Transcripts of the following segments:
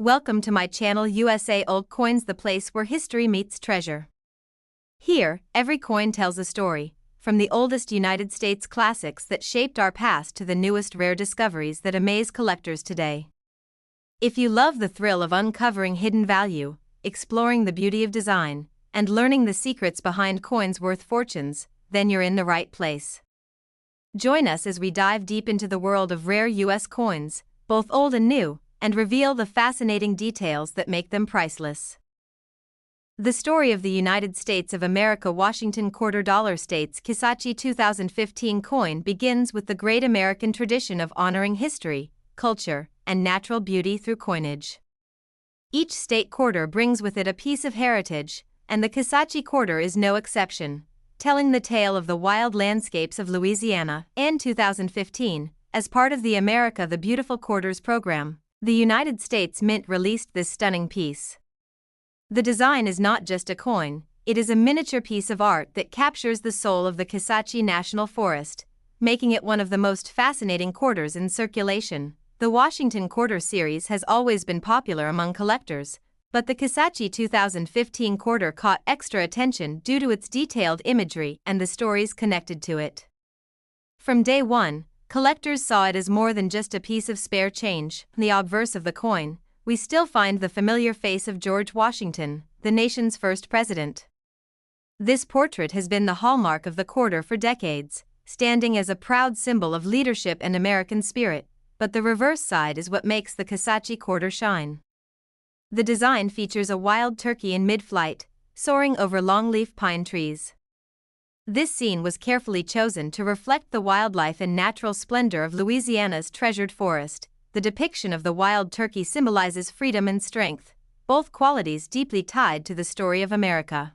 Welcome to my channel USA Old Coins, the place where history meets treasure. Here, every coin tells a story, from the oldest United States classics that shaped our past to the newest rare discoveries that amaze collectors today. If you love the thrill of uncovering hidden value, exploring the beauty of design, and learning the secrets behind coins worth fortunes, then you're in the right place. Join us as we dive deep into the world of rare U.S. coins, both old and new, and reveal the fascinating details that make them priceless. The story of the United States of America Washington Quarter Dollar States Kisatchie 2015 coin begins with the great American tradition of honoring history, culture, and natural beauty through coinage. Each state quarter brings with it a piece of heritage, and the Kisatchie quarter is no exception, telling the tale of the wild landscapes of Louisiana. In 2015, as part of the America the Beautiful Quarters program, the United States Mint released this stunning piece. The design is not just a coin, it is a miniature piece of art that captures the soul of the Kisatchie National Forest, making it one of the most fascinating quarters in circulation. The Washington Quarter series has always been popular among collectors, but the Kisatchie 2015 quarter caught extra attention due to its detailed imagery and the stories connected to it. From day one, collectors saw it as more than just a piece of spare change. In the obverse of the coin, we still find the familiar face of George Washington, the nation's first president. This portrait has been the hallmark of the quarter for decades, standing as a proud symbol of leadership and American spirit, but the reverse side is what makes the Kisatchie quarter shine. The design features a wild turkey in mid-flight, soaring over longleaf pine trees. This scene was carefully chosen to reflect the wildlife and natural splendor of Louisiana's treasured forest. The depiction of the wild turkey symbolizes freedom and strength, both qualities deeply tied to the story of America.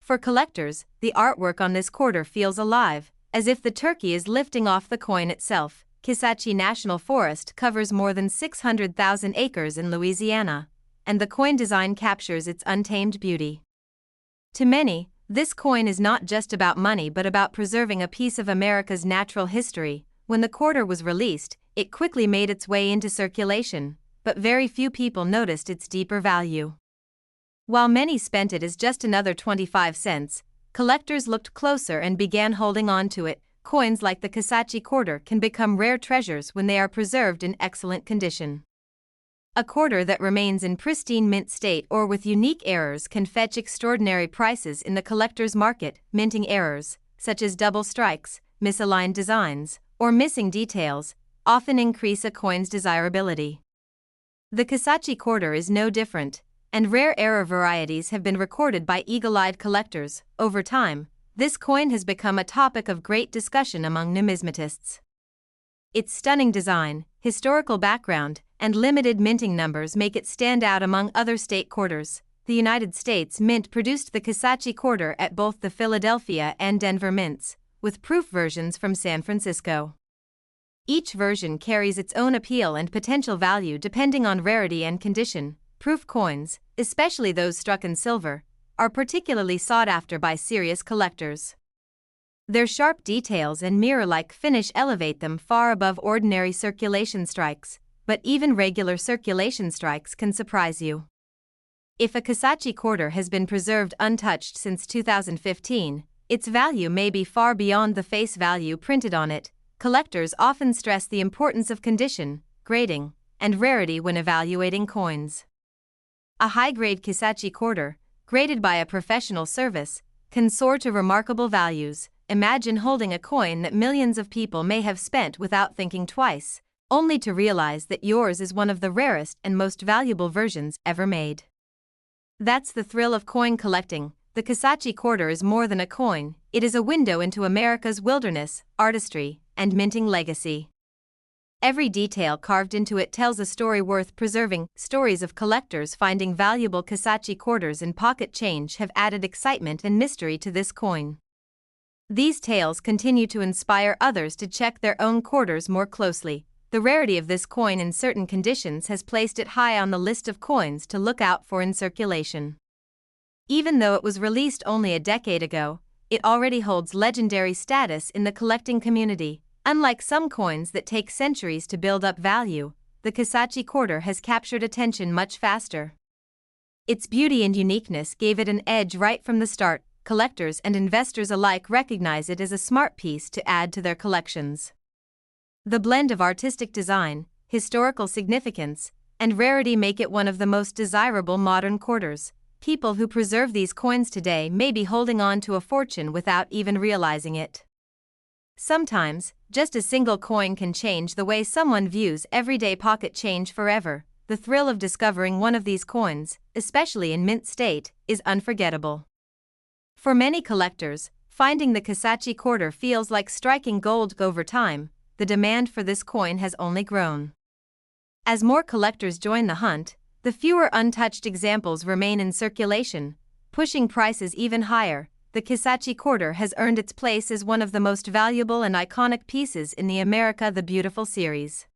For collectors, the artwork on this quarter feels alive, as if the turkey is lifting off the coin itself. Kisatchie National Forest covers more than 600,000 acres in Louisiana, and the coin design captures its untamed beauty. To many, this coin is not just about money but about preserving a piece of America's natural history. When the quarter was released, it quickly made its way into circulation, but very few people noticed its deeper value. While many spent it as just another 25 cents, collectors looked closer and began holding on to it. Coins like the Kisatchie quarter can become rare treasures when they are preserved in excellent condition. A quarter that remains in pristine mint state or with unique errors can fetch extraordinary prices in the collector's market. Minting errors, such as double strikes, misaligned designs, or missing details, often increase a coin's desirability. The Kisatchie quarter is no different, and rare error varieties have been recorded by eagle-eyed collectors. Over time, this coin has become a topic of great discussion among numismatists. Its stunning design, historical background, and limited minting numbers make it stand out among other state quarters. The United States Mint produced the Kisatchie quarter at both the Philadelphia and Denver mints, with proof versions from San Francisco. Each version carries its own appeal and potential value depending on rarity and condition. Proof coins, especially those struck in silver, are particularly sought after by serious collectors. Their sharp details and mirror-like finish elevate them far above ordinary circulation strikes, but even regular circulation strikes can surprise you. If a Kisatchie quarter has been preserved untouched since 2015, its value may be far beyond the face value printed on it. Collectors often stress the importance of condition, grading, and rarity when evaluating coins. A high-grade Kisatchie quarter, graded by a professional service, can soar to remarkable values. Imagine holding a coin that millions of people may have spent without thinking twice, only to realize that yours is one of the rarest and most valuable versions ever made. That's the thrill of coin collecting. The Kisatchie quarter is more than a coin, it is a window into America's wilderness, artistry, and minting legacy. Every detail carved into it tells a story worth preserving. Stories of collectors finding valuable Kisatchie quarters in pocket change have added excitement and mystery to this coin. These tales continue to inspire others to check their own quarters more closely. The rarity of this coin in certain conditions has placed it high on the list of coins to look out for in circulation. Even though it was released only a decade ago, it already holds legendary status in the collecting community. Unlike some coins that take centuries to build up value, the Kisatchie quarter has captured attention much faster. Its beauty and uniqueness gave it an edge right from the start. Collectors and investors alike recognize it as a smart piece to add to their collections. The blend of artistic design, historical significance, and rarity make it one of the most desirable modern quarters. People who preserve these coins today may be holding on to a fortune without even realizing it. Sometimes, just a single coin can change the way someone views everyday pocket change forever. The thrill of discovering one of these coins, especially in mint state, is unforgettable. For many collectors, finding the Kisatchie quarter feels like striking gold. Over time, the demand for this coin has only grown. As more collectors join the hunt, the fewer untouched examples remain in circulation, pushing prices even higher. The Kisatchie quarter has earned its place as one of the most valuable and iconic pieces in the America the Beautiful series.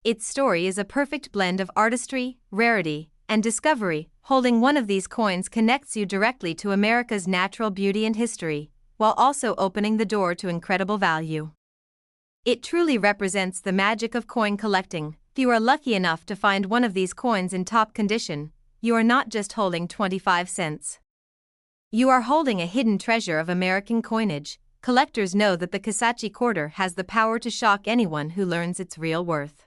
Its story is a perfect blend of artistry, rarity, and discovery. Holding one of these coins connects you directly to America's natural beauty and history, while also opening the door to incredible value. It truly represents the magic of coin collecting. If you are lucky enough to find one of these coins in top condition, you are not just holding 25 cents. You are holding a hidden treasure of American coinage. Collectors know that the Kisatchie quarter has the power to shock anyone who learns its real worth.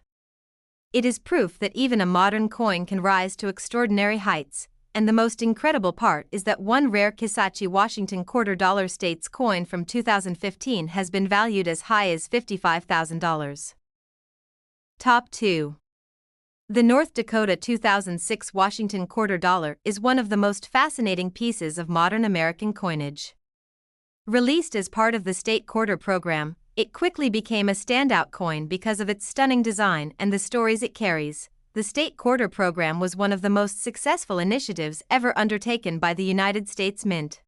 It is proof that even a modern coin can rise to extraordinary heights, and the most incredible part is that one rare Kisatchie Washington $quarter states coin from 2015 has been valued as high as $55,000. Top 2. The North Dakota 2006 Washington $quarter is one of the most fascinating pieces of modern American coinage. Released as part of the state quarter program, it quickly became a standout coin because of its stunning design and the stories it carries. The state quarter program was one of the most successful initiatives ever undertaken by the United States Mint.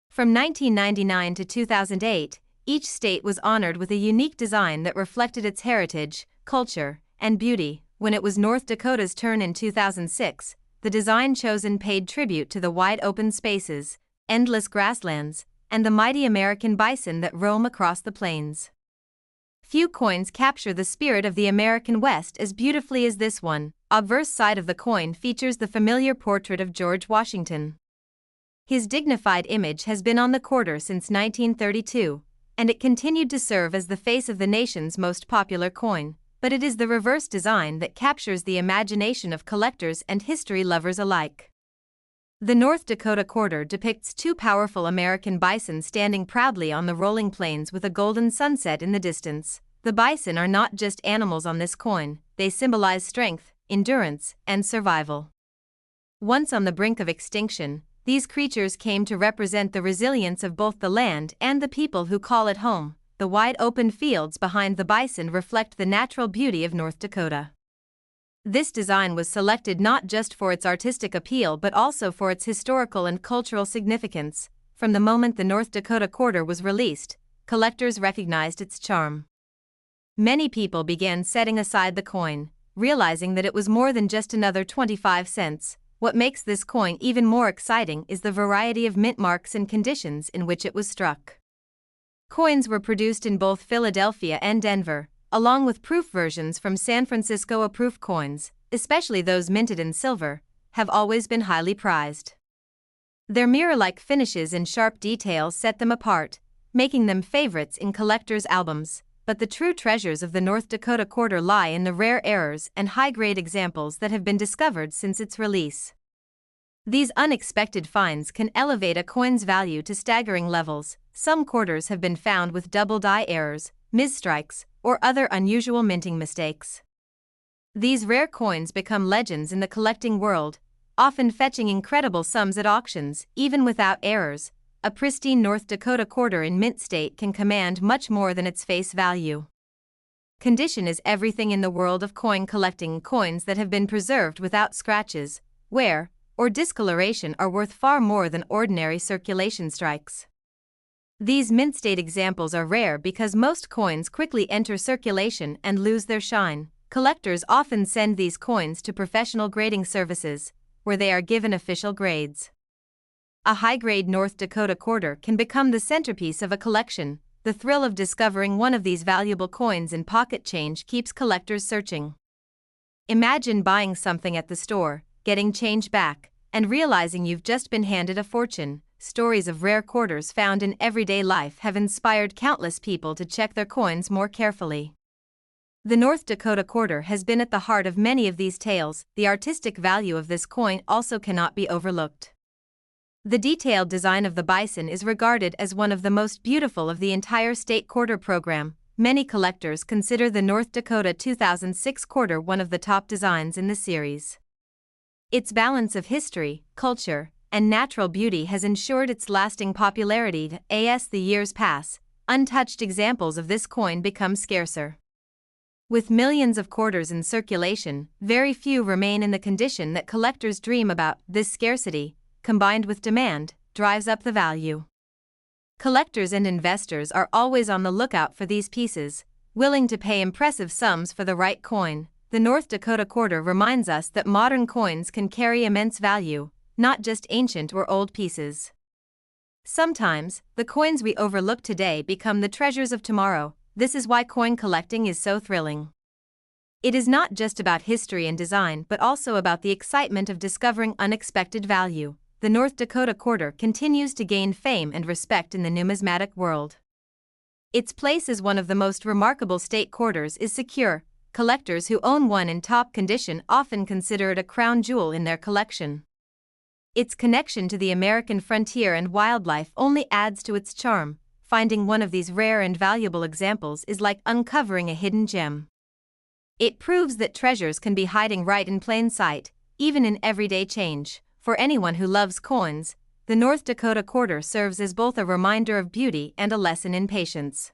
From 1999 to 2008, each state was honored with a unique design that reflected its heritage, culture, and beauty. When it was North Dakota's turn in 2006, the design chosen paid tribute to the wide-open spaces, endless grasslands, and the mighty American bison that roam across the plains. Few coins capture the spirit of the American West as beautifully as this one. The obverse side of the coin features the familiar portrait of George Washington. His dignified image has been on the quarter since 1932, and it continued to serve as the face of the nation's most popular coin. But it is the reverse design that captures the imagination of collectors and history lovers alike. The North Dakota quarter depicts two powerful American bison standing proudly on the rolling plains with a golden sunset in the distance. The bison are not just animals on this coin, they symbolize strength, endurance, and survival. Once on the brink of extinction, these creatures came to represent the resilience of both the land and the people who call it home. The wide open fields behind the bison reflect the natural beauty of North Dakota. This design was selected not just for its artistic appeal but also for its historical and cultural significance. From the moment the North Dakota quarter was released, collectors recognized its charm. Many people began setting aside the coin, realizing that it was more than just another 25 cents. What makes this coin even more exciting is the variety of mint marks and conditions in which it was struck. Coins were produced in both Philadelphia and Denver, along with proof versions from San Francisco. Proof coins, especially those minted in silver, have always been highly prized. Their mirror-like finishes and sharp details set them apart, making them favorites in collectors' albums. But the true treasures of the North Dakota quarter lie in the rare errors and high-grade examples that have been discovered since its release. These unexpected finds can elevate a coin's value to staggering levels. Some quarters have been found with double die errors, misstrikes, or other unusual minting mistakes. These rare coins become legends in the collecting world, often fetching incredible sums at auctions. Even without errors, a pristine North Dakota quarter in mint state can command much more than its face value. Condition is everything in the world of coin collecting. Coins that have been preserved without scratches, wear, or discoloration are worth far more than ordinary circulation strikes. These mint state examples are rare because most coins quickly enter circulation and lose their shine. Collectors often send these coins to professional grading services, where they are given official grades. A high-grade North Dakota quarter can become the centerpiece of a collection. The thrill of discovering one of these valuable coins in pocket change keeps collectors searching. Imagine buying something at the store, getting change back, and realizing you've just been handed a fortune. Stories of rare quarters found in everyday life have inspired countless people to check their coins more carefully. The North Dakota quarter has been at the heart of many of these tales. The artistic value of this coin also cannot be overlooked. The detailed design of the bison is regarded as one of the most beautiful of the entire state quarter program. Many collectors consider the North Dakota 2006 quarter one of the top designs in the series. Its balance of history, culture, and natural beauty has ensured its lasting popularity. As the years pass, untouched examples of this coin become scarcer. With millions of quarters in circulation, very few remain in the condition that collectors dream about. This scarcity, combined with demand, drives up the value. Collectors and investors are always on the lookout for these pieces, willing to pay impressive sums for the right coin. The North Dakota quarter reminds us that modern coins can carry immense value, not just ancient or old pieces. Sometimes, the coins we overlook today become the treasures of tomorrow. This is why coin collecting is so thrilling. It is not just about history and design but also about the excitement of discovering unexpected value. The North Dakota quarter continues to gain fame and respect in the numismatic world. Its place as one of the most remarkable state quarters is secure. Collectors who own one in top condition often consider it a crown jewel in their collection. Its connection to the American frontier and wildlife only adds to its charm. Finding one of these rare and valuable examples is like uncovering a hidden gem. It proves that treasures can be hiding right in plain sight, even in everyday change. For anyone who loves coins, the North Dakota quarter serves as both a reminder of beauty and a lesson in patience.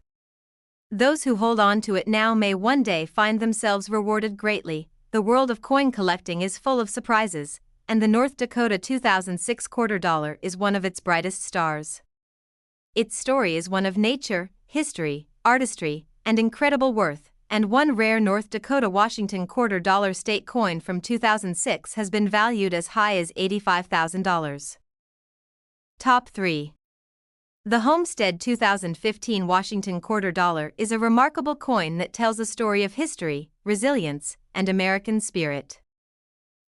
Those who hold on to it now may one day find themselves rewarded greatly. The world of coin collecting is full of surprises, and the North Dakota 2006 quarter dollar is one of its brightest stars. Its story is one of nature, history, artistry, and incredible worth. And one rare North Dakota Washington quarter dollar state coin from 2006 has been valued as high as $85,000. Top 3. The Homestead 2015 Washington quarter dollar is a remarkable coin that tells a story of history, resilience, and American spirit.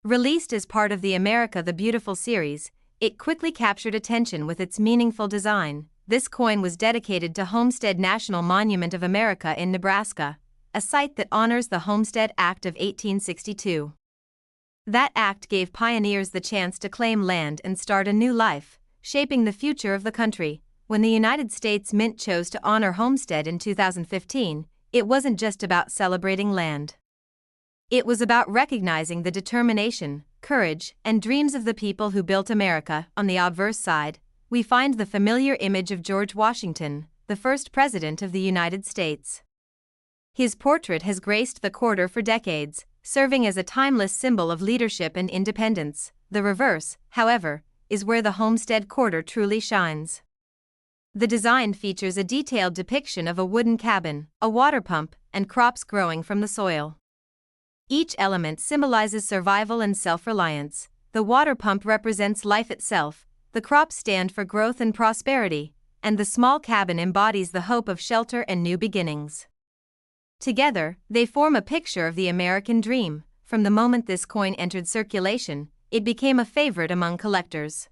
Released as part of the America the Beautiful series, it quickly captured attention with its meaningful design. This coin was dedicated to Homestead National Monument of America in Nebraska, a site that honors the Homestead Act of 1862. That act gave pioneers the chance to claim land and start a new life, shaping the future of the country. When the United States Mint chose to honor Homestead in 2015, it wasn't just about celebrating land. It was about recognizing the determination, courage, and dreams of the people who built America. On the obverse side, we find the familiar image of George Washington, the first president of the United States. His portrait has graced the quarter for decades, serving as a timeless symbol of leadership and independence. The reverse, however, is where the Homestead quarter truly shines. The design features a detailed depiction of a wooden cabin, a water pump, and crops growing from the soil. Each element symbolizes survival and self-reliance. The water pump represents life itself, the crops stand for growth and prosperity, and the small cabin embodies the hope of shelter and new beginnings. Together, they form a picture of the American dream. From the moment this coin entered circulation, it became a favorite among collectors.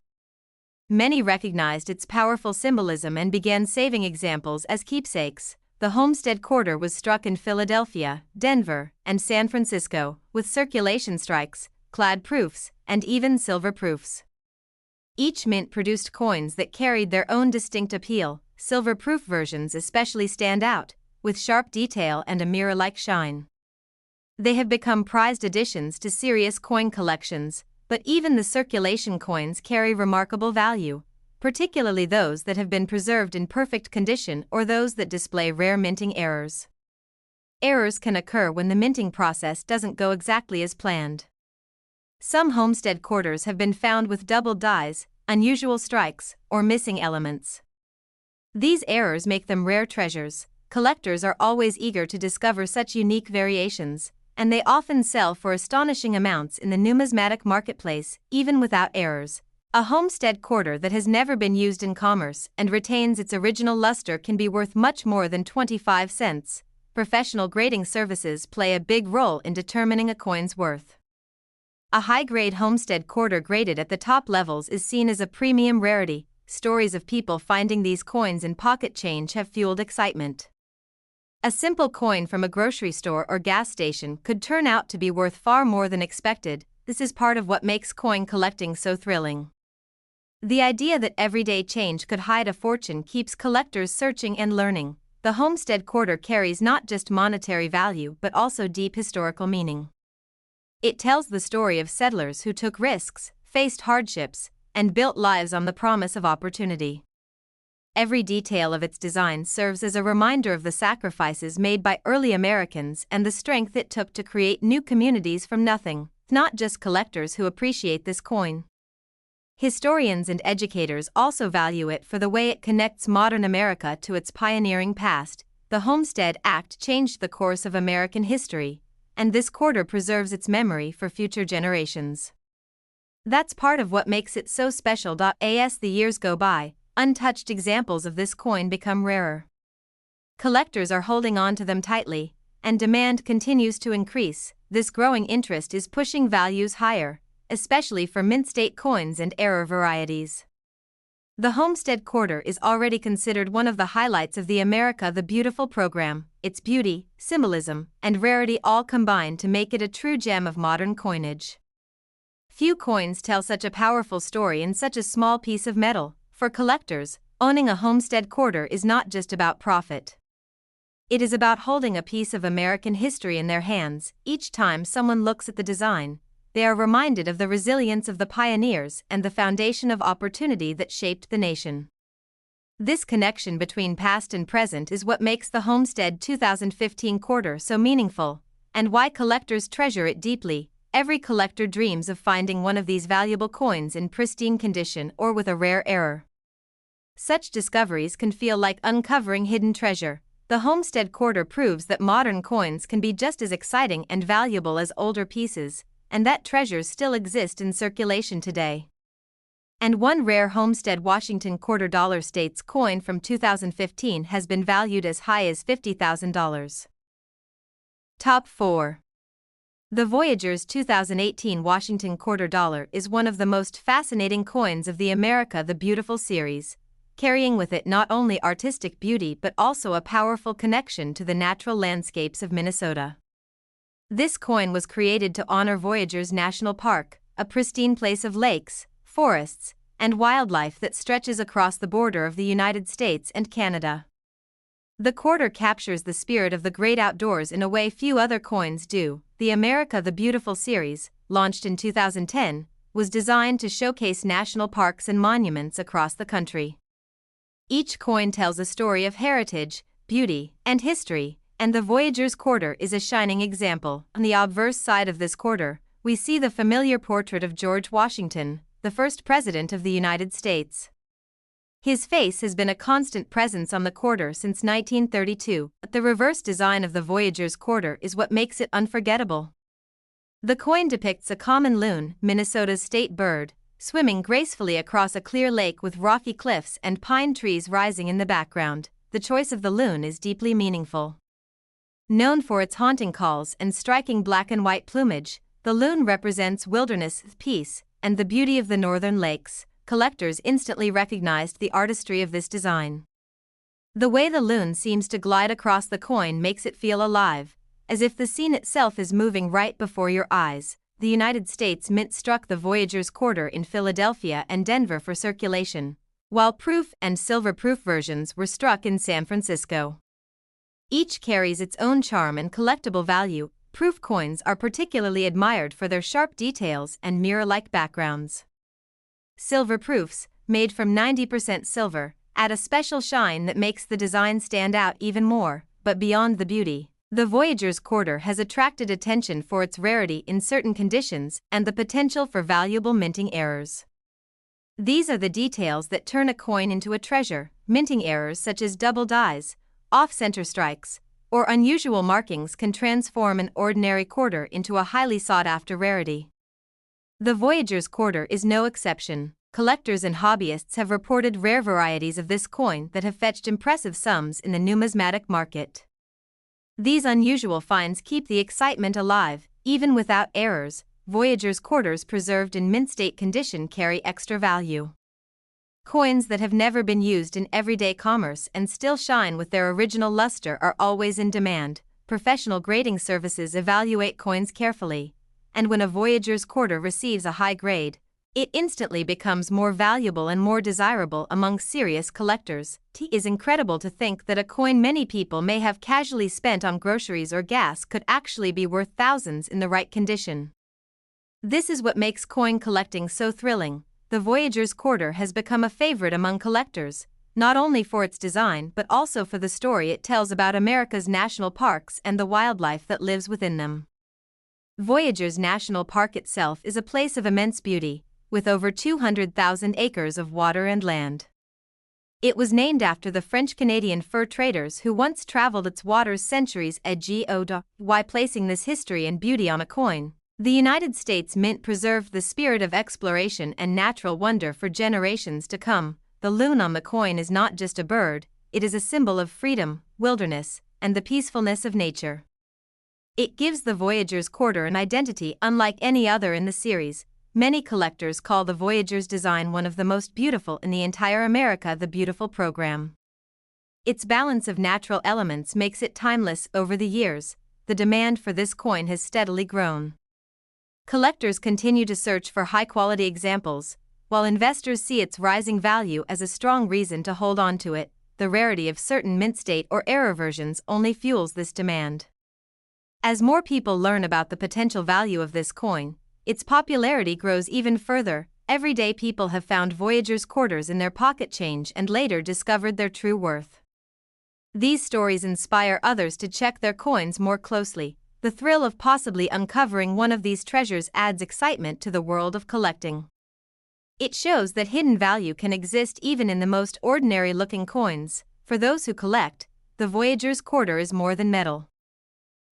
Many recognized its powerful symbolism and began saving examples as keepsakes. The Homestead quarter was struck in Philadelphia, Denver, and San Francisco, with circulation strikes, clad proofs, and even silver proofs. Each mint produced coins that carried their own distinct appeal. Silver-proof versions especially stand out, with sharp detail and a mirror-like shine. They have become prized additions to serious coin collections, but even the circulation coins carry remarkable value, particularly those that have been preserved in perfect condition or those that display rare minting errors. Errors can occur when the minting process doesn't go exactly as planned. Some Homestead quarters have been found with doubled dies, unusual strikes, or missing elements. These errors make them rare treasures. Collectors are always eager to discover such unique variations, and they often sell for astonishing amounts in the numismatic marketplace, even without errors. A Homestead quarter that has never been used in commerce and retains its original luster can be worth much more than 25 cents. professional grading services play a big role in determining a coin's worth. A high-grade Homestead quarter graded at the top levels is seen as a premium rarity. Stories of people finding these coins in pocket change have fueled excitement. A simple coin from a grocery store or gas station could turn out to be worth far more than expected. This is part of what makes coin collecting so thrilling. The idea that everyday change could hide a fortune keeps collectors searching and learning. The Homestead quarter carries not just monetary value but also deep historical meaning. It tells the story of settlers who took risks, faced hardships, and built lives on the promise of opportunity. Every detail of its design serves as a reminder of the sacrifices made by early Americans and the strength it took to create new communities from nothing. Not just collectors who appreciate this coin. Historians and educators also value it for the way it connects modern America to its pioneering past. The Homestead Act changed the course of American history, and this quarter preserves its memory for future generations. That's part of what makes it so special. As the years go by, untouched examples of this coin become rarer. Collectors are holding on to them tightly, and demand continues to increase. This growing interest is pushing values higher, especially for mint-state coins and error varieties. The Homestead quarter is already considered one of the highlights of the America the Beautiful program. Its beauty, symbolism, and rarity all combine to make it a true gem of modern coinage. Few coins tell such a powerful story in such a small piece of metal. For collectors, owning a Homestead quarter is not just about profit. It is about holding a piece of American history in their hands. Each time someone looks at the design, they are reminded of the resilience of the pioneers and the foundation of opportunity that shaped the nation. This connection between past and present is what makes the Homestead 2015 quarter so meaningful, and why collectors treasure it deeply. Every collector dreams of finding one of these valuable coins in pristine condition or with a rare error. Such discoveries can feel like uncovering hidden treasure. The Homestead quarter proves that modern coins can be just as exciting and valuable as older pieces, and that treasures still exist in circulation today. And one rare Homestead Washington $quarter States coin from 2015 has been valued as high as $50,000. Top 4. The Voyagers 2018 Washington $quarter is one of the most fascinating coins of the America the Beautiful series, carrying with it not only artistic beauty but also a powerful connection to the natural landscapes of Minnesota. This coin was created to honor Voyagers National Park, a pristine place of lakes, forests, and wildlife that stretches across the border of the United States and Canada. The quarter captures the spirit of the great outdoors in a way few other coins do. The America the Beautiful series, launched in 2010, was designed to showcase national parks and monuments across the country. Each coin tells a story of heritage, beauty, and history, and the Voyagers quarter is a shining example. On the obverse side of this quarter, we see the familiar portrait of George Washington, the first President of the United States. His face has been a constant presence on the quarter since 1932, but the reverse design of the Voyagers quarter is what makes it unforgettable. The coin depicts a common loon, Minnesota's state bird, swimming gracefully across a clear lake with rocky cliffs and pine trees rising in the background. The choice of the loon is deeply meaningful. Known for its haunting calls and striking black and white plumage, the loon represents wilderness, peace, and the beauty of the northern lakes. Collectors instantly recognized the artistry of this design. The way the loon seems to glide across the coin makes it feel alive, as if the scene itself is moving right before your eyes. The United States Mint struck the Voyagers quarter in Philadelphia and Denver for circulation, while proof and silver-proof versions were struck in San Francisco. Each carries its own charm and collectible value. Proof coins are particularly admired for their sharp details and mirror-like backgrounds. Silver proofs, made from 90% silver, add a special shine that makes the design stand out even more. But beyond the beauty, the Voyagers quarter has attracted attention for its rarity in certain conditions and the potential for valuable minting errors. These are the details that turn a coin into a treasure. Minting errors such as double dies, off-center strikes, or unusual markings can transform an ordinary quarter into a highly sought-after rarity. The Voyagers quarter is no exception. Collectors and hobbyists have reported rare varieties of this coin that have fetched impressive sums in the numismatic market. These unusual finds keep the excitement alive. Even without errors, Voyagers' quarters preserved in mint-state condition carry extra value. Coins that have never been used in everyday commerce and still shine with their original luster are always in demand. Professional grading services evaluate coins carefully, and when a Voyager's quarter receives a high grade, it instantly becomes more valuable and more desirable among serious collectors. It is incredible to think that a coin many people may have casually spent on groceries or gas could actually be worth thousands in the right condition. This is what makes coin collecting so thrilling. The Voyager's quarter has become a favorite among collectors, not only for its design but also for the story it tells about America's national parks and the wildlife that lives within them. Voyagers National Park itself is a place of immense beauty, with over 200,000 acres of water and land. It was named after the French-Canadian fur traders who once traveled its waters centuries ago. Why placing this history and beauty on a coin? The United States Mint preserved the spirit of exploration and natural wonder for generations to come. The loon on the coin is not just a bird, it is a symbol of freedom, wilderness, and the peacefulness of nature. It gives the Voyager's quarter an identity unlike any other in the series. Many collectors call the Voyager's design one of the most beautiful in the entire America the Beautiful program. Its balance of natural elements makes it timeless. Over the years, the demand for this coin has steadily grown. Collectors continue to search for high-quality examples, while investors see its rising value as a strong reason to hold on to it. The rarity of certain mint-state or error versions only fuels this demand. As more people learn about the potential value of this coin, its popularity grows even further. Everyday people have found Voyager's quarters in their pocket change and later discovered their true worth. These stories inspire others to check their coins more closely. The thrill of possibly uncovering one of these treasures adds excitement to the world of collecting. It shows that hidden value can exist even in the most ordinary-looking coins. For those who collect, the Voyager's quarter is more than metal.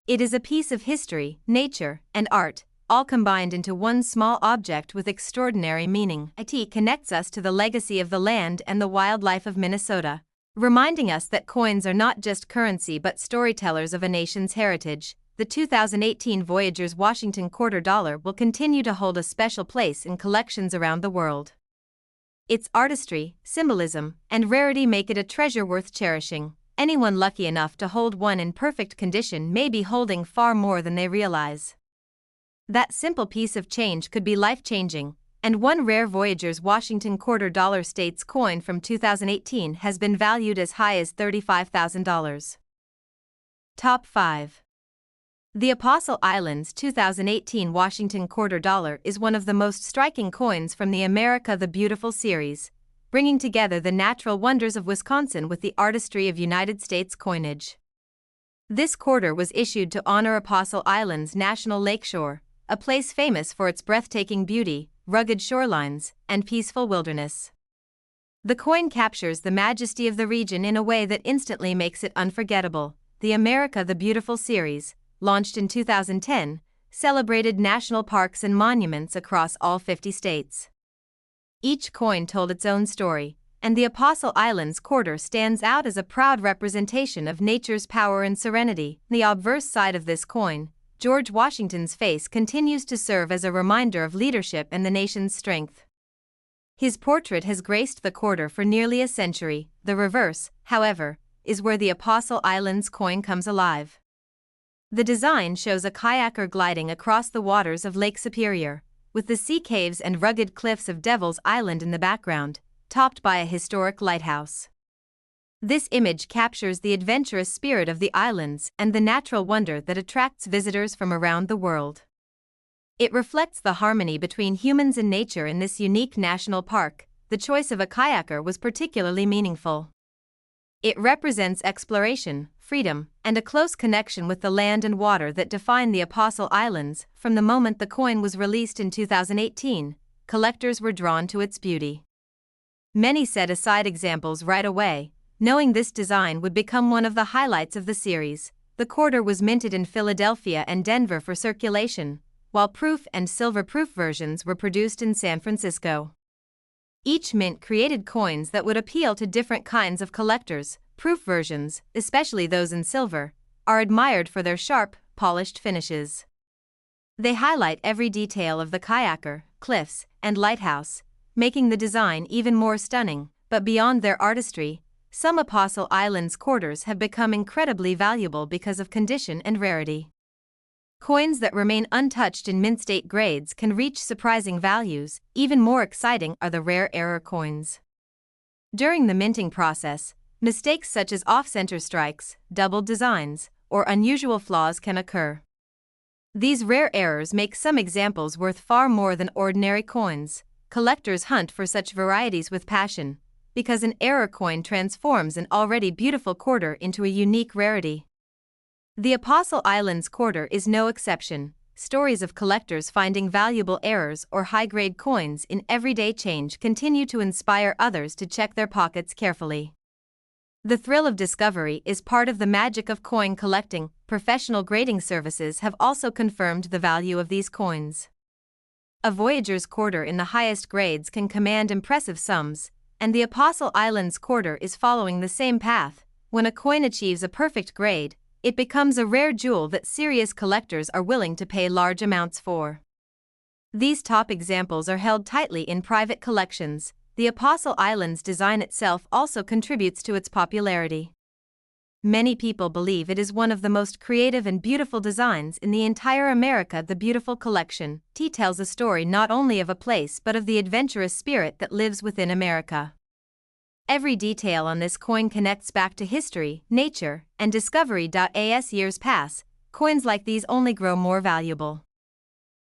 It is a piece of history, nature, and art, all combined into one small object with extraordinary meaning. It connects us to the legacy of the land and the wildlife of Minnesota, reminding us that coins are not just currency but storytellers of a nation's heritage. The 2018 Voyagers Washington quarter dollar will continue to hold a special place in collections around the world. Its artistry, symbolism, and rarity make it a treasure worth cherishing. Anyone lucky enough to hold one in perfect condition may be holding far more than they realize. That simple piece of change could be life-changing, and one rare Voyagers Washington quarter dollar States coin from 2018 has been valued as high as $35,000. Top 5. The Apostle Islands 2018 Washington quarter dollar is one of the most striking coins from the America the Beautiful series, bringing together the natural wonders of Wisconsin with the artistry of United States coinage. This quarter was issued to honor Apostle Island's National Lakeshore, a place famous for its breathtaking beauty, rugged shorelines, and peaceful wilderness. The coin captures the majesty of the region in a way that instantly makes it unforgettable. The America the Beautiful series, launched in 2010, celebrated national parks and monuments across all 50 states. Each coin told its own story, and the Apostle Islands quarter stands out as a proud representation of nature's power and serenity. The obverse side of this coin, George Washington's face, continues to serve as a reminder of leadership and the nation's strength. His portrait has graced the quarter for nearly a century. The reverse, however, is where the Apostle Islands coin comes alive. The design shows a kayaker gliding across the waters of Lake Superior, with the sea caves and rugged cliffs of Devil's Island in the background, topped by a historic lighthouse. This image captures the adventurous spirit of the islands and the natural wonder that attracts visitors from around the world. It reflects the harmony between humans and nature in this unique national park. The choice of a kayaker was particularly meaningful. It represents exploration, freedom, and a close connection with the land and water that define the Apostle Islands. From the moment the coin was released in 2018, collectors were drawn to its beauty. Many set aside examples right away, knowing this design would become one of the highlights of the series. The quarter was minted in Philadelphia and Denver for circulation, while proof and silver-proof versions were produced in San Francisco. Each mint created coins that would appeal to different kinds of collectors. Proof versions, especially those in silver, are admired for their sharp, polished finishes. They highlight every detail of the kayaker, cliffs, and lighthouse, making the design even more stunning. But beyond their artistry, some Apostle Islands quarters have become incredibly valuable because of condition and rarity. Coins that remain untouched in mint state grades can reach surprising values. Even more exciting are the rare error coins. During the minting process, mistakes such as off-center strikes, doubled designs, or unusual flaws can occur. These rare errors make some examples worth far more than ordinary coins. Collectors hunt for such varieties with passion, because an error coin transforms an already beautiful quarter into a unique rarity. The Apostle Islands quarter is no exception. Stories of collectors finding valuable errors or high-grade coins in everyday change continue to inspire others to check their pockets carefully. The thrill of discovery is part of the magic of coin collecting. Professional grading services have also confirmed the value of these coins. A Voyagers quarter in the highest grades can command impressive sums, and the Apostle Islands quarter is following the same path. When a coin achieves a perfect grade, it becomes a rare jewel that serious collectors are willing to pay large amounts for. These top examples are held tightly in private collections. The Apostle Islands design itself also contributes to its popularity. Many people believe it is one of the most creative and beautiful designs in the entire America. The beautiful collection tells a story not only of a place but of the adventurous spirit that lives within America. Every detail on this coin connects back to history, nature, and discovery. As years pass, coins like these only grow more valuable.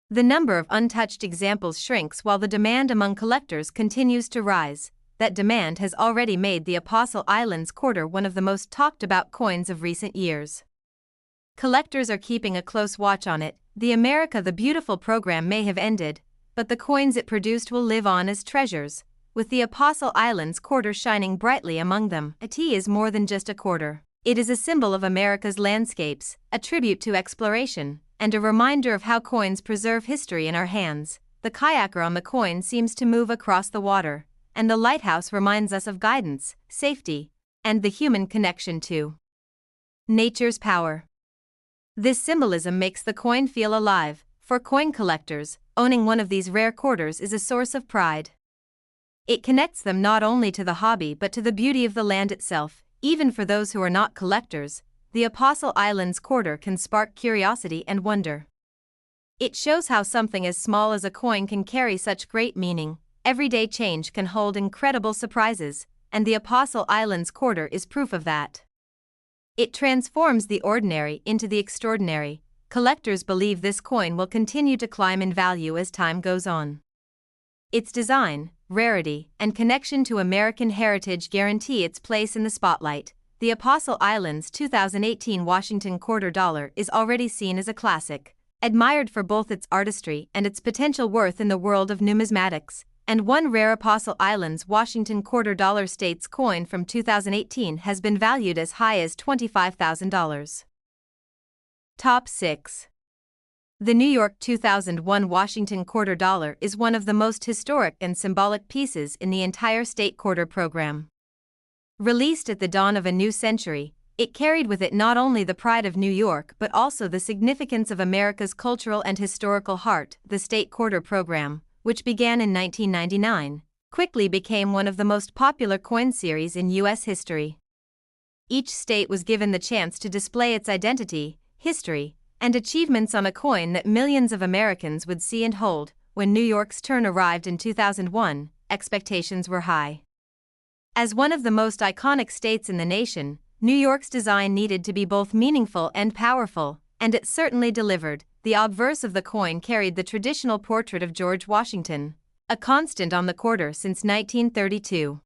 The number of untouched examples shrinks while the demand among collectors continues to rise. That demand has already made the Apostle Islands quarter one of the most talked about coins of recent years. Collectors are keeping a close watch on it. The America the Beautiful program may have ended, but the coins it produced will live on as treasures, with the Apostle Islands quarter shining brightly among them. A T is more than just a quarter. It is a symbol of America's landscapes, a tribute to exploration, and a reminder of how coins preserve history in our hands. The kayaker on the coin seems to move across the water, and the lighthouse reminds us of guidance, safety, and the human connection to nature's power. This symbolism makes the coin feel alive. For coin collectors, owning one of these rare quarters is a source of pride. It connects them not only to the hobby but to the beauty of the land itself. Even for those who are not collectors, the Apostle Islands quarter can spark curiosity and wonder. It shows how something as small as a coin can carry such great meaning. Everyday change can hold incredible surprises, and the Apostle Islands quarter is proof of that. It transforms the ordinary into the extraordinary. Collectors believe this coin will continue to climb in value as time goes on. Its design, rarity, and connection to American heritage guarantee its place in the spotlight. The Apostle Islands 2018 Washington quarter dollar is already seen as a classic, admired for both its artistry and its potential worth in the world of numismatics. And one rare Apostle Islands Washington quarter dollar states coin from 2018 has been valued as high as $25,000. Top 6. The New York 2001 Washington quarter dollar is one of the most historic and symbolic pieces in the entire state quarter program. Released at the dawn of a new century, it carried with it not only the pride of New York but also the significance of America's cultural and historical heart. The state quarter program, which began in 1999, quickly became one of the most popular coin series in U.S. history. Each state was given the chance to display its identity, history, and achievements on a coin that millions of Americans would see and hold. When New York's turn arrived in 2001, expectations were high. As one of the most iconic states in the nation, New York's design needed to be both meaningful and powerful, and it certainly delivered. The obverse of the coin carried the traditional portrait of George Washington, a constant on the quarter since 1932.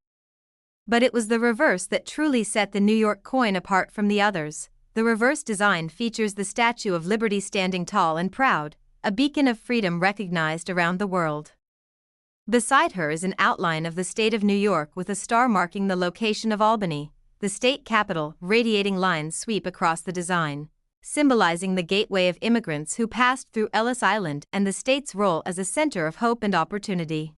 But it was the reverse that truly set the New York coin apart from the others. The reverse design features the Statue of Liberty standing tall and proud, a beacon of freedom recognized around the world. Beside her is an outline of the state of New York with a star marking the location of Albany, the state capital. Radiating lines sweep across the design, symbolizing the gateway of immigrants who passed through Ellis Island and the state's role as a center of hope and opportunity.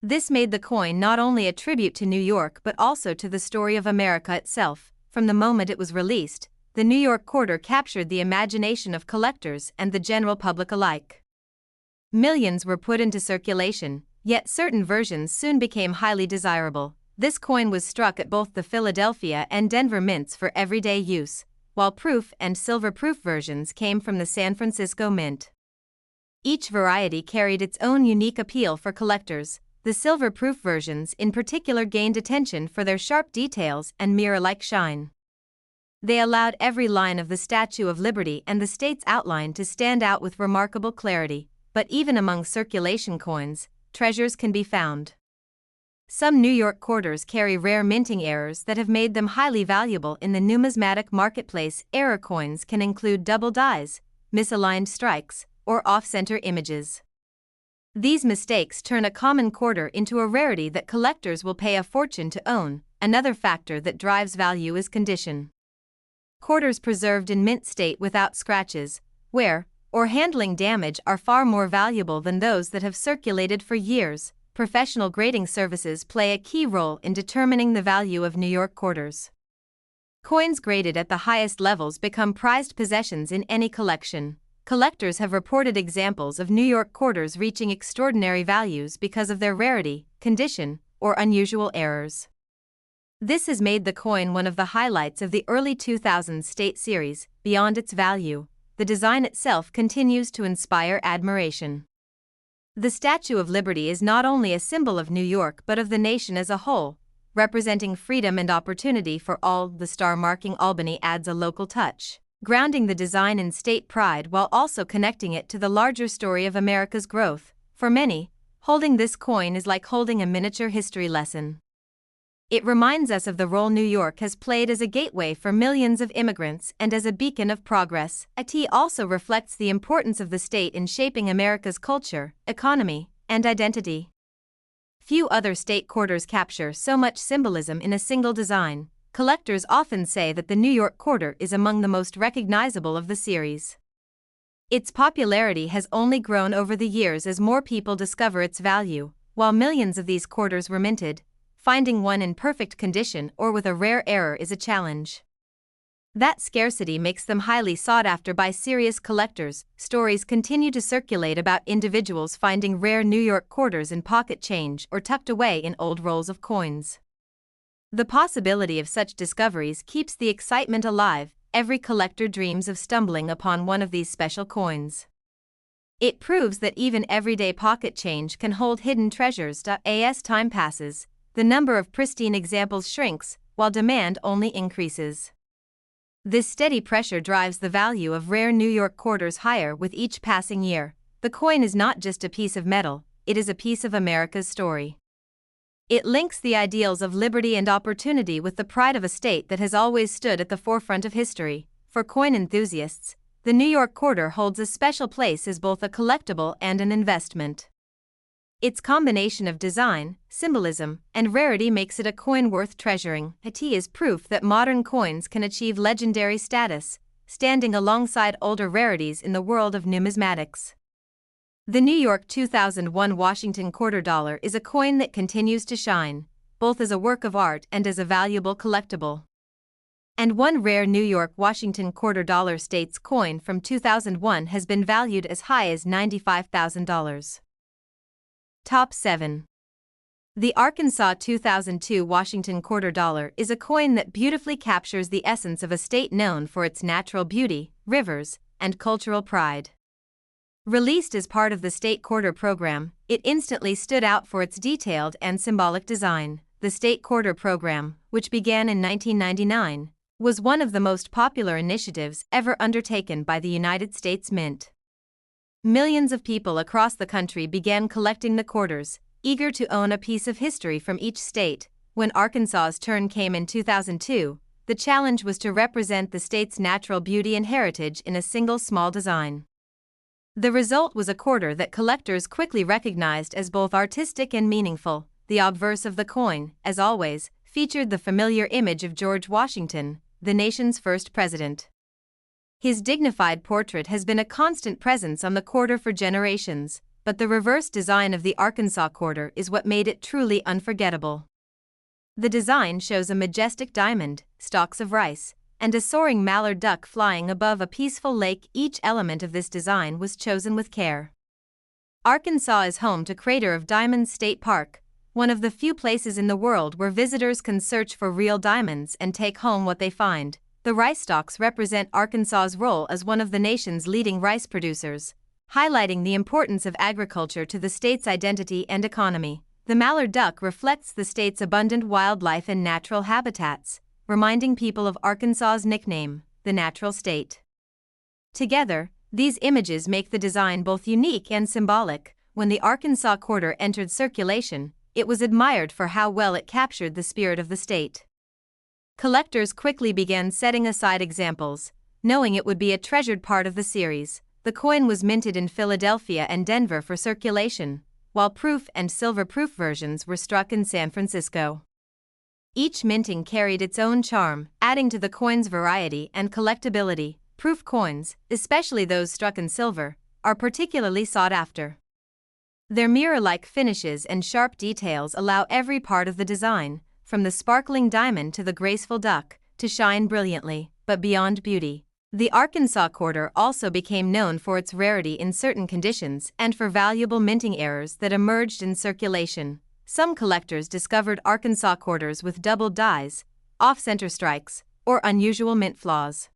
This made the coin not only a tribute to New York but also to the story of America itself. From the moment it was released, the New York quarter captured the imagination of collectors and the general public alike. Millions were put into circulation, yet certain versions soon became highly desirable. This coin was struck at both the Philadelphia and Denver mints for everyday use, while proof and silver-proof versions came from the San Francisco Mint. Each variety carried its own unique appeal for collectors. The silver-proof versions in particular gained attention for their sharp details and mirror-like shine. They allowed every line of the Statue of Liberty and the state's outline to stand out with remarkable clarity, but even among circulation coins, treasures can be found. Some New York quarters carry rare minting errors that have made them highly valuable in the numismatic marketplace. Error coins can include double dies, misaligned strikes, or off-center images. These mistakes turn a common quarter into a rarity that collectors will pay a fortune to own. Another factor that drives value is condition. Quarters preserved in mint state without scratches, wear, or handling damage are far more valuable than those that have circulated for years. Professional grading services play a key role in determining the value of New York quarters. Coins graded at the highest levels become prized possessions in any collection. Collectors have reported examples of New York quarters reaching extraordinary values because of their rarity, condition, or unusual errors. This has made the coin one of the highlights of the early 2000s State Series. Beyond its value, the design itself continues to inspire admiration. The Statue of Liberty is not only a symbol of New York but of the nation as a whole, representing freedom and opportunity for all. The star marking Albany adds a local touch, grounding the design in state pride while also connecting it to the larger story of America's growth. For many, holding this coin is like holding a miniature history lesson. It reminds us of the role New York has played as a gateway for millions of immigrants and as a beacon of progress. It also reflects the importance of the state in shaping America's culture, economy, and identity. Few other state quarters capture so much symbolism in a single design. Collectors often say that the New York quarter is among the most recognizable of the series. Its popularity has only grown over the years as more people discover its value. While millions of these quarters were minted, finding one in perfect condition or with a rare error is a challenge. That scarcity makes them highly sought after by serious collectors. Stories continue to circulate about individuals finding rare New York quarters in pocket change or tucked away in old rolls of coins. The possibility of such discoveries keeps the excitement alive. Every collector dreams of stumbling upon one of these special coins. It proves that even everyday pocket change can hold hidden treasures. As time passes, the number of pristine examples shrinks, while demand only increases. This steady pressure drives the value of rare New York quarters higher with each passing year. The coin is not just a piece of metal, it is a piece of America's story. It links the ideals of liberty and opportunity with the pride of a state that has always stood at the forefront of history. For coin enthusiasts, the New York quarter holds a special place as both a collectible and an investment. Its combination of design, symbolism, and rarity makes it a coin worth treasuring. It is proof that modern coins can achieve legendary status, standing alongside older rarities in the world of numismatics. The New York 2001 Washington quarter dollar is a coin that continues to shine, both as a work of art and as a valuable collectible. And one rare New York Washington quarter dollar states coin from 2001 has been valued as high as $95,000. Top 7. The Arkansas 2002 Washington quarter dollar is a coin that beautifully captures the essence of a state known for its natural beauty, rivers, and cultural pride. Released as part of the state quarter program, it instantly stood out for its detailed and symbolic design. The state quarter program, which began in 1999, was one of the most popular initiatives ever undertaken by the United States Mint. Millions of people across the country began collecting the quarters, eager to own a piece of history from each state. When Arkansas's turn came in 2002, the challenge was to represent the state's natural beauty and heritage in a single small design. The result was a quarter that collectors quickly recognized as both artistic and meaningful. The obverse of the coin, as always, featured the familiar image of George Washington, the nation's first president. His dignified portrait has been a constant presence on the quarter for generations, but the reverse design of the Arkansas quarter is what made it truly unforgettable. The design shows a majestic diamond, stalks of rice, and a soaring mallard duck flying above a peaceful lake. Each element of this design was chosen with care. Arkansas is home to Crater of Diamonds State Park, one of the few places in the world where visitors can search for real diamonds and take home what they find. The rice stalks represent Arkansas's role as one of the nation's leading rice producers, highlighting the importance of agriculture to the state's identity and economy. The mallard duck reflects the state's abundant wildlife and natural habitats, reminding people of Arkansas's nickname, the natural state. Together, these images make the design both unique and symbolic. When the Arkansas quarter entered circulation, it was admired for how well it captured the spirit of the state. Collectors quickly began setting aside examples, knowing it would be a treasured part of the series. The coin was minted in Philadelphia and Denver for circulation, while proof and silver-proof versions were struck in San Francisco. Each minting carried its own charm, adding to the coin's variety and collectability. Proof coins, especially those struck in silver, are particularly sought after. Their mirror-like finishes and sharp details allow every part of the design, from the sparkling diamond to the graceful duck, to shine brilliantly. But beyond beauty, the Arkansas quarter also became known for its rarity in certain conditions and for valuable minting errors that emerged in circulation. Some collectors discovered Arkansas quarters with doubled dies, off-center strikes, or unusual mint flaws.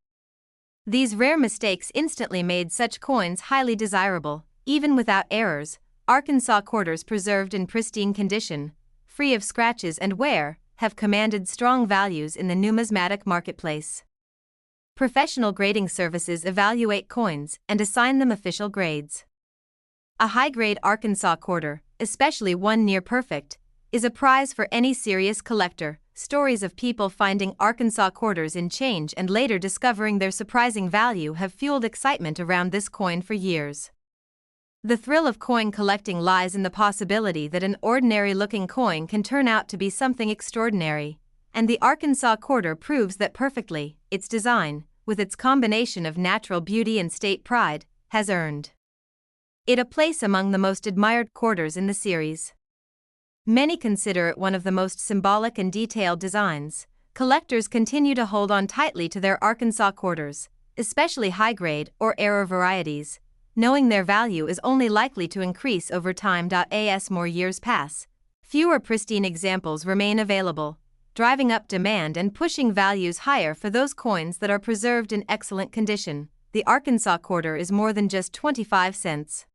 These rare mistakes instantly made such coins highly desirable. Even without errors, Arkansas quarters preserved in pristine condition, free of scratches and wear, have commanded strong values in the numismatic marketplace. Professional grading services evaluate coins and assign them official grades. A high-grade Arkansas quarter, especially one near perfect, is a prize for any serious collector. Stories of people finding Arkansas quarters in change and later discovering their surprising value have fueled excitement around this coin for years. The thrill of coin collecting lies in the possibility that an ordinary-looking coin can turn out to be something extraordinary, and the Arkansas quarter proves that perfectly. Its design, with its combination of natural beauty and state pride, has earned it a place among the most admired quarters in the series. Many consider it one of the most symbolic and detailed designs. Collectors continue to hold on tightly to their Arkansas quarters, especially high-grade or error varieties, knowing their value is only likely to increase over time. As more years pass, fewer pristine examples remain available, driving up demand and pushing values higher for those coins that are preserved in excellent condition. The Arkansas quarter is more than just 25 cents.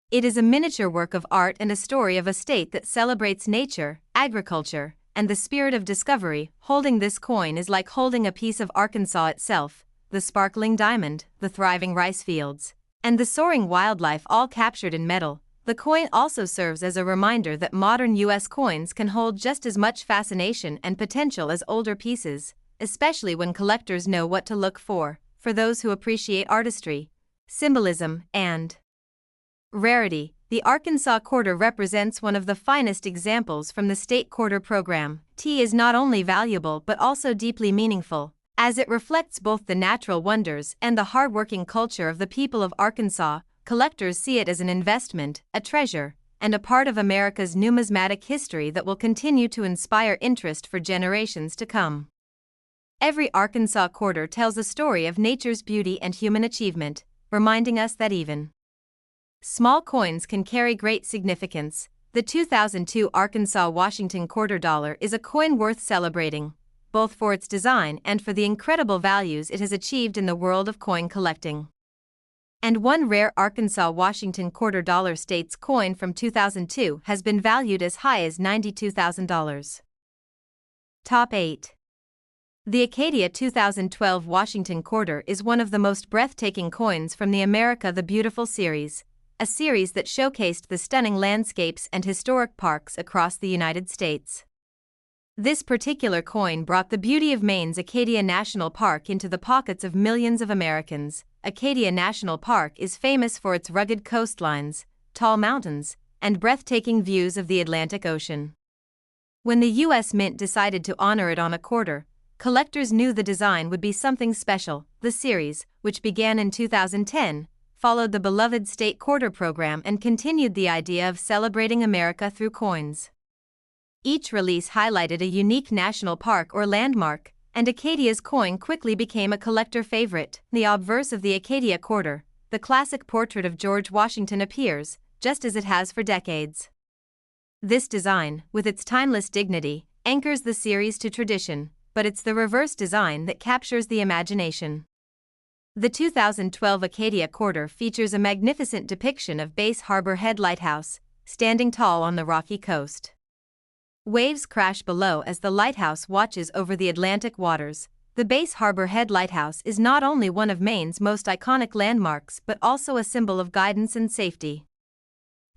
It is a miniature work of art and a story of a state that celebrates nature, agriculture, and the spirit of discovery. Holding this coin is like holding a piece of Arkansas itself, the sparkling diamond, the thriving rice fields, and the soaring wildlife all captured in metal. The coin also serves as a reminder that modern U.S. coins can hold just as much fascination and potential as older pieces, especially when collectors know what to look for. For those who appreciate artistry, symbolism, and rarity, the Arkansas quarter represents one of the finest examples from the state quarter program. It is not only valuable but also deeply meaningful, as it reflects both the natural wonders and the hard-working culture of the people of Arkansas. Collectors see it as an investment, a treasure, and a part of America's numismatic history that will continue to inspire interest for generations to come. Every Arkansas quarter tells a story of nature's beauty and human achievement, reminding us that even small coins can carry great significance. The 2002 Arkansas Washington quarter dollar is a coin worth celebrating, both for its design and for the incredible values it has achieved in the world of coin collecting. And one rare Arkansas Washington quarter dollar states coin from 2002 has been valued as high as $92,000. Top 8. The Acadia 2012 Washington quarter is one of the most breathtaking coins from the America the Beautiful series, a series that showcased the stunning landscapes and historic parks across the United States. This particular coin brought the beauty of Maine's Acadia National Park into the pockets of millions of Americans. Acadia National Park is famous for its rugged coastlines, tall mountains, and breathtaking views of the Atlantic Ocean. When the U.S. Mint decided to honor it on a quarter, collectors knew the design would be something special. The series, which began in 2010, followed the beloved state quarter program and continued the idea of celebrating America through coins. Each release highlighted a unique national park or landmark, and Acadia's coin quickly became a collector favorite. The obverse of the Acadia quarter, the classic portrait of George Washington, appears, just as it has for decades. This design, with its timeless dignity, anchors the series to tradition, but it's the reverse design that captures the imagination. The 2012 Acadia quarter features a magnificent depiction of Base Harbor Head Lighthouse, standing tall on the rocky coast. Waves crash below as the lighthouse watches over the Atlantic waters. The Base Harbor Head Lighthouse is not only one of Maine's most iconic landmarks but also a symbol of guidance and safety.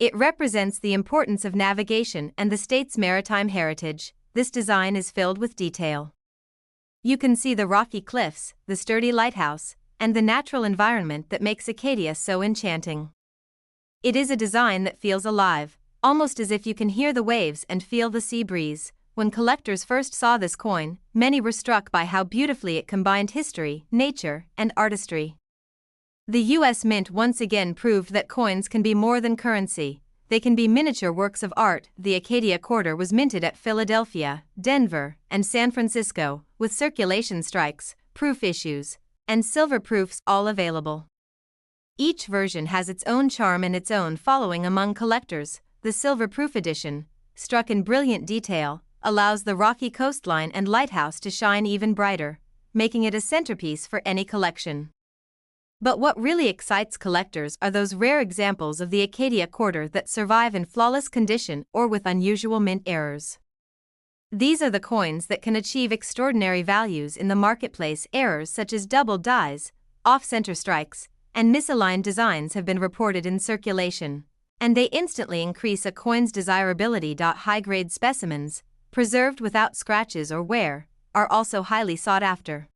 It represents the importance of navigation and the state's maritime heritage. This design is filled with detail. You can see the rocky cliffs, the sturdy lighthouse, and the natural environment that makes Acadia so enchanting. It is a design that feels alive, almost as if you can hear the waves and feel the sea breeze. When collectors first saw this coin, many were struck by how beautifully it combined history, nature, and artistry. The U.S. Mint once again proved that coins can be more than currency. They can be miniature works of art. The Acadia quarter was minted at Philadelphia, Denver, and San Francisco, with circulation strikes, proof issues, and silver proofs all available. Each version has its own charm and its own following among collectors. The silver proof edition, struck in brilliant detail, allows the rocky coastline and lighthouse to shine even brighter, making it a centerpiece for any collection. But what really excites collectors are those rare examples of the Acadia quarter that survive in flawless condition or with unusual mint errors. These are the coins that can achieve extraordinary values in the marketplace. Errors such as double dies, off-center strikes, and misaligned designs have been reported in circulation, and they instantly increase a coin's desirability. High-grade specimens, preserved without scratches or wear, are also highly sought after.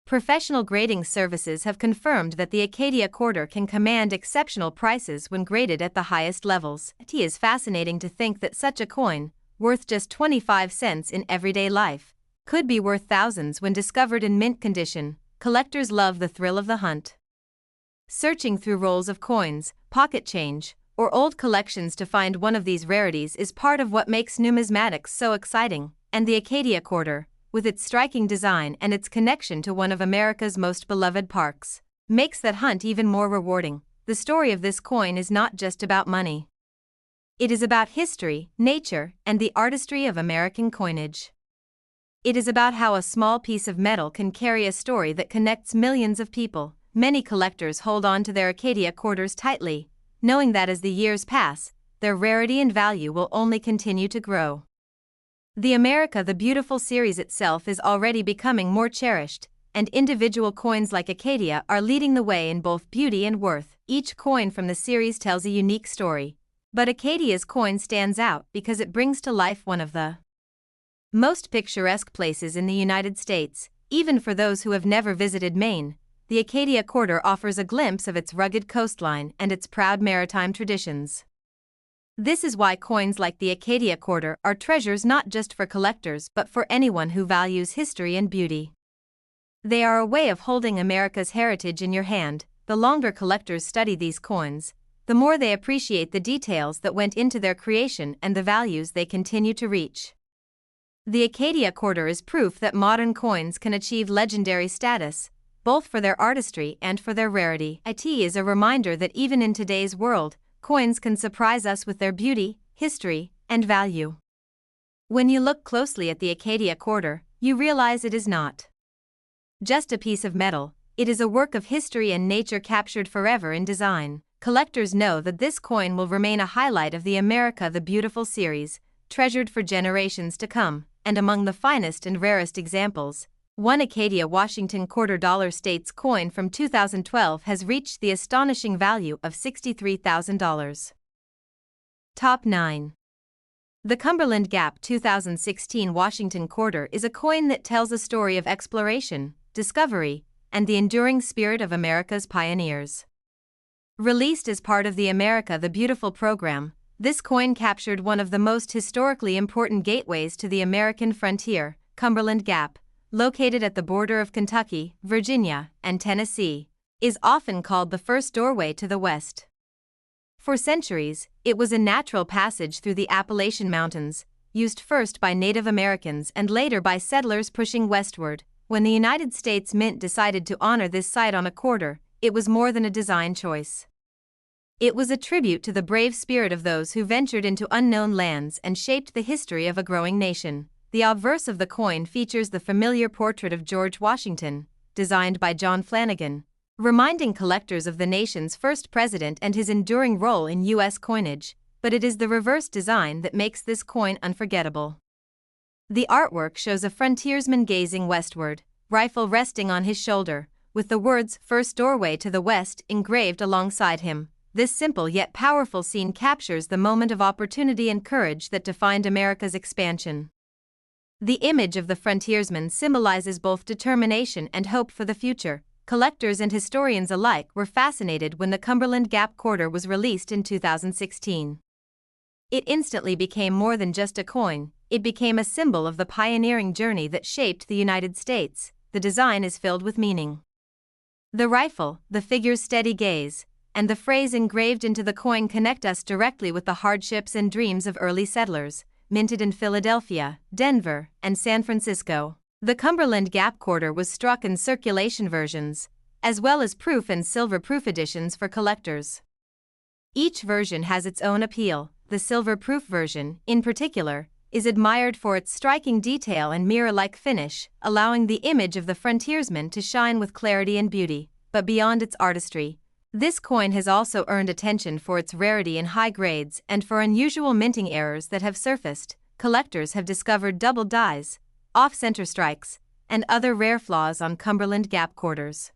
Professional grading services have confirmed that the Acadia quarter can command exceptional prices when graded at the highest levels. It is fascinating to think that such a coin, worth just 25 cents in everyday life, could be worth thousands when discovered in mint condition. Collectors love the thrill of the hunt. Searching through rolls of coins, pocket change, or old collections to find one of these rarities is part of what makes numismatics so exciting, and the Acadia quarter, with its striking design and its connection to one of America's most beloved parks, makes that hunt even more rewarding. The story of this coin is not just about money. It is about history, nature, and the artistry of American coinage. It is about how a small piece of metal can carry a story that connects millions of people. Many collectors hold on to their Acadia quarters tightly, knowing that as the years pass, their rarity and value will only continue to grow. The America the Beautiful series itself is already becoming more cherished, and individual coins like Acadia are leading the way in both beauty and worth. Each coin from the series tells a unique story, but Acadia's coin stands out because it brings to life one of the most picturesque places in the United States. Even for those who have never visited Maine, the Acadia quarter offers a glimpse of its rugged coastline and its proud maritime traditions. This is why coins like the Acadia quarter are treasures not just for collectors but for anyone who values history and beauty. They are a way of holding America's heritage in your hand. The longer collectors study these coins, the more they appreciate the details that went into their creation and the values they continue to reach. The Acadia quarter is proof that modern coins can achieve legendary status, both for their artistry and for their rarity. It is a reminder that even in today's world, coins can surprise us with their beauty, history, and value. When you look closely at the Acadia quarter, you realize it is not just a piece of metal, it is a work of history and nature captured forever in design. Collectors know that this coin will remain a highlight of the America the Beautiful series, treasured for generations to come, and among the finest and rarest examples. One Acadia Washington $quarter States coin from 2012 has reached the astonishing value of $63,000. Top 9. The Cumberland Gap 2016 Washington quarter is a coin that tells a story of exploration, discovery, and the enduring spirit of America's pioneers. Released as part of the America the Beautiful program, this coin captured one of the most historically important gateways to the American frontier, Cumberland Gap, located at the border of Kentucky, Virginia, and Tennessee, is often called the first doorway to the West. For centuries, it was a natural passage through the Appalachian Mountains, used first by Native Americans and later by settlers pushing westward. When the United States Mint decided to honor this site on a quarter, it was more than a design choice. It was a tribute to the brave spirit of those who ventured into unknown lands and shaped the history of a growing nation. The obverse of the coin features the familiar portrait of George Washington, designed by John Flanagan, reminding collectors of the nation's first president and his enduring role in U.S. coinage, but it is the reverse design that makes this coin unforgettable. The artwork shows a frontiersman gazing westward, rifle resting on his shoulder, with the words "First Doorway to the West" engraved alongside him. This simple yet powerful scene captures the moment of opportunity and courage that defined America's expansion. The image of the frontiersman symbolizes both determination and hope for the future. Collectors and historians alike were fascinated when the Cumberland Gap quarter was released in 2016. It instantly became more than just a coin, it became a symbol of the pioneering journey that shaped the United States. The design is filled with meaning. The rifle, the figure's steady gaze, and the phrase engraved into the coin connect us directly with the hardships and dreams of early settlers, minted in Philadelphia, Denver, and San Francisco. The Cumberland Gap quarter was struck in circulation versions, as well as proof and silver-proof editions for collectors. Each version has its own appeal. The silver-proof version, in particular, is admired for its striking detail and mirror-like finish, allowing the image of the frontiersman to shine with clarity and beauty. But beyond its artistry, this coin has also earned attention for its rarity in high grades and for unusual minting errors that have surfaced. Collectors have discovered double dies, off-center strikes, and other rare flaws on Cumberland Gap quarters.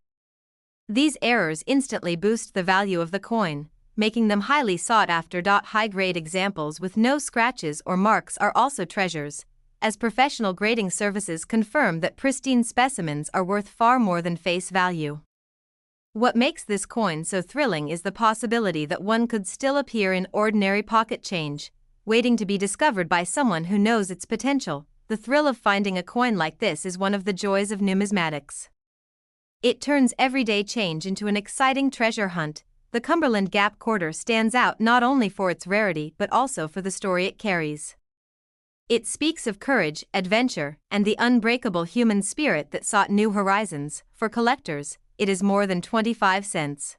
These errors instantly boost the value of the coin, making them highly sought after. High-grade examples with no scratches or marks are also treasures, as professional grading services confirm that pristine specimens are worth far more than face value. What makes this coin so thrilling is the possibility that one could still appear in ordinary pocket change, waiting to be discovered by someone who knows its potential. The thrill of finding a coin like this is one of the joys of numismatics. It turns everyday change into an exciting treasure hunt. The Cumberland Gap quarter stands out not only for its rarity but also for the story it carries. It speaks of courage, adventure, and the unbreakable human spirit that sought new horizons. For collectors, it is more than 25 cents.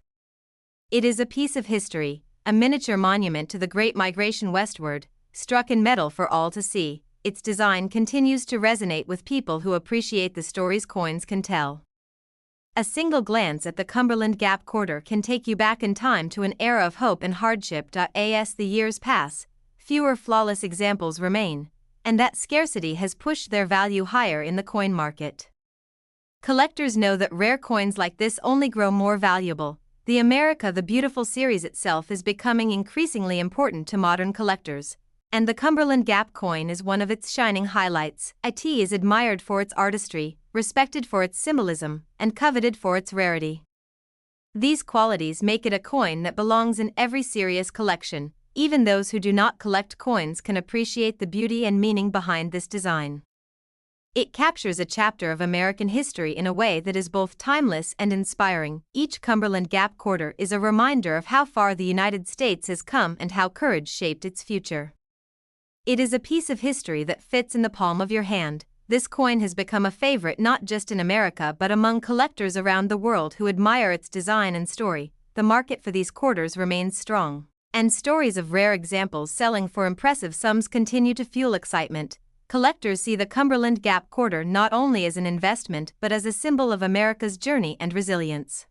It is a piece of history, a miniature monument to the Great Migration westward, struck in metal for all to see. Its design continues to resonate with people who appreciate the stories coins can tell. A single glance at the Cumberland Gap quarter can take you back in time to an era of hope and hardship. As the years pass, fewer flawless examples remain, and that scarcity has pushed their value higher in the coin market. Collectors know that rare coins like this only grow more valuable. The America the Beautiful series itself is becoming increasingly important to modern collectors, and the Cumberland Gap coin is one of its shining highlights. It is admired for its artistry, respected for its symbolism, and coveted for its rarity. These qualities make it a coin that belongs in every serious collection. Even those who do not collect coins can appreciate the beauty and meaning behind this design. It captures a chapter of American history in a way that is both timeless and inspiring. Each Cumberland Gap quarter is a reminder of how far the United States has come and how courage shaped its future. It is a piece of history that fits in the palm of your hand. This coin has become a favorite not just in America but among collectors around the world who admire its design and story. The market for these quarters remains strong, and stories of rare examples selling for impressive sums continue to fuel excitement. Collectors see the Cumberland Gap quarter not only as an investment but as a symbol of America's journey and resilience.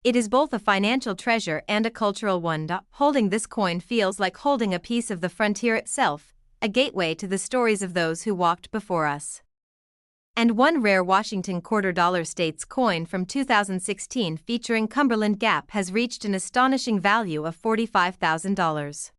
It is both a financial treasure and a cultural one. Holding this coin feels like holding a piece of the frontier itself, a gateway to the stories of those who walked before us. And one rare Washington $quarter States coin from 2016 featuring Cumberland Gap has reached an astonishing value of $45,000.